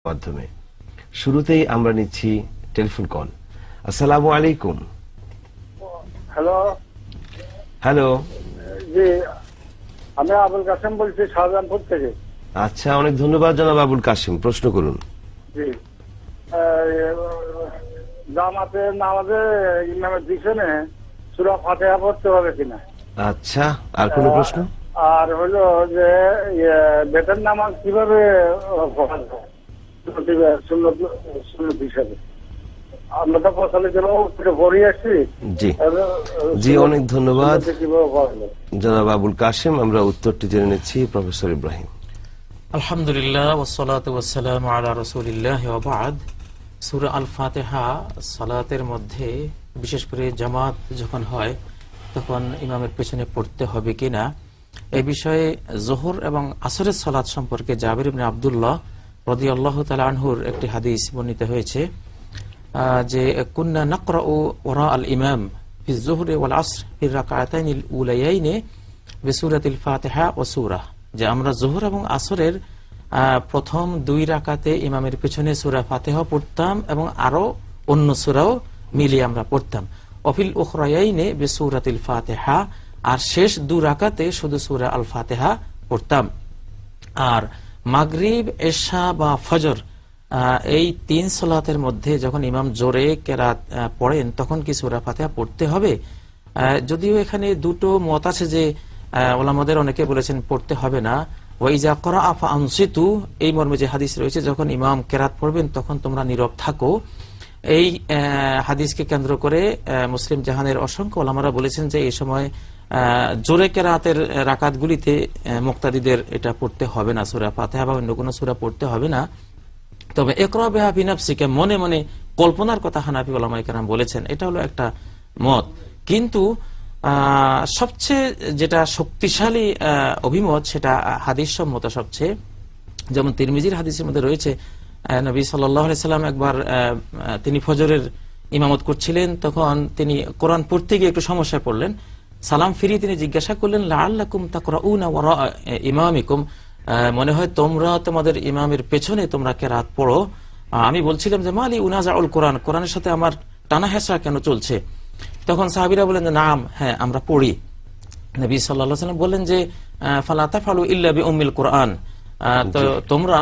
মাধ্যমে শুরুতেই আমরা নিচ্ছি টেলিফোন কল। আসসালামু আলাইকুম। হ্যালো হ্যালো, জি, আমি আবুল কাসেম বলছি শাহজাহানপুর থেকে। আচ্ছা, অনেক ধন্যবাদ জনাব আবুল কাসেম, প্রশ্ন করুন। জি, জামাতে নামাজে ইমামের পিছনে সূরা ফাতিহা পড়তে হবে কিনা? আচ্ছা, আর কোনো প্রশ্ন? আর হলো যে বেতের নামাজ কিভাবে পড়া যায় সুন্নত হিসাবে? আমরা তো প্রচলিত পড়ে আসছি। জি জি, অনেক ধন্যবাদ জনাব আবুল কাসেম। আমরা উত্তরটি জেনে নিচ্ছি প্রফেসর ইব্রাহিম। আলহামদুলিল্লাহ ওয়াসসালাতু ওয়াসসালামু আলা রাসূলিল্লাহ ওয়া বা'দ। সূরা আল ফাতিহা সালাতের মধ্যে বিশেষ করে জামাত যখন হয় তখন ইমামের পেছনে পড়তে হবে কিনা এই বিষয়ে যোহর এবং আসরের সালাত সম্পর্কে জাবির ইবনে আব্দুল্লাহ রাদিয়াল্লাহু তাআলা আনহুর একটি হাদিস বর্ণিত হয়েছে যে কুন্না নাকরাউ ওয়ারা আল ইমাম ফি যুহরি ওয়াল আসর ফি রাকাতাইনিল উলায়াইনি বিসূরাতিল ফাতিহা ওয়া সূরা, যে আমরা যোহর এবং আসরের প্রথম দুই রাকাতে ইমামের পেছনে সূরা ফাতিহা পড়তাম এবং আরো অন্য সূরাও মিলিয়ে আমরা পড়তাম। অফিল উখরায়াইনি বিসূরাতিল ফাতিহা, আর শেষ দুই রাকাতে শুধু সূরা আল ফাতিহা পড়তাম। আর মাগরিব, এশা বা ফজর এই তিন সালাতের মধ্যে যখন ইমাম জোরে কেরাত পড়েন তখন কি সূরা ফাতিহা পড়তে হবে? যদিও এখানে দুটো মত আছে, যে ওলামাদের অনেকে বলেছেন পড়তে হবে না। ওয়াইজা করাআ ফাআনসিতু, এই মর্মে যে হাদিস রয়েছে যখন ইমাম কেরাত পড়বেন তখন তোমরা নীরব থাকো। এই হাদিসকে কেন্দ্র করে মুসলিম জাহানের অসংখ্য ওলামারা বলেছেন যে এই সময় জোরে কেরাতের রাকাতগুলিতে মুক্তাদিদের এটা পড়তে হবে না, সূরা ফাতিহা বা অন্য কোনো সূরা পড়তে হবে না। তবে ইকরা বিহা ফি নাফসিকা, মনে মনে কল্পনার কথা হানাফি উলামায়ে কেরাম বলেছেন, এটা হলো একটা মত। কিন্তু সবচেয়ে যেটা শক্তিশালী অভিমত সেটা হাদিস সম্মত সবচেয়ে, যেমন তিরমিজির হাদিসের মধ্যে রয়েছে নবী সাল্লাল্লাহু আলাইহি সাল্লাম একবার তিনি ফজরের ইমামত করছিলেন, তখন তিনি কোরআন পড়তে গিয়ে একটু সমস্যায় পড়লেন। সালাম ফিরিয়ে তিনি জিজ্ঞাসা করলেন লাআল্লাকুম তাকরাউনা ওয়ারা ইমামিকুম, মনে হয় তোমরা তোমাদের ইমামের পেছনে তোমরা কেরাত পড়ো। আমি বলছিলাম যে মালি উনাজাউল কোরআন, কোরআনের সাথে আমার টানা হেঁচড়া কেন চলছে? তখন সাহাবীরা বলেন যে নাম, হ্যাঁ আমরা পড়ি। নবী সাল্লাল্লাহু আলাইহি ওয়াসাল্লাম বললেন যে ফালা তাফআলু ইল্লা বিউম্মিল কোরআন, তো তোমরা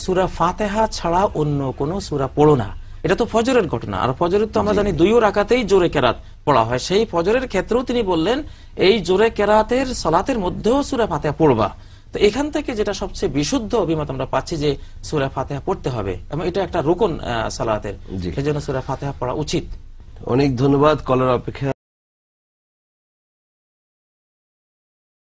সূরা ফাতিহা ছাড়া অন্য কোনো সূরা পড়ো না। এটা তো ফজরের ঘটনা, আর ফজরের তো আমরা জানি দুই রাকাতেই জোরে কেরাত পড়া হয়। সেই ফজরের ক্ষেত্রেও তিনি বললেন এই জোরে কেরাতের সালাতের মধ্যেও সূরা ফাতিহা পড়বা। তো এখান থেকে যেটা সবচেয়ে বিশুদ্ধ অভিমত আমরা পাচ্ছি যে সূরা ফাতিহা পড়তে হবে এবং এটা একটা রুকন সালাতের, সেজন্য সূরা ফাতিহা পড়া উচিত। অনেক ধন্যবাদ। কলার অপেক্ষা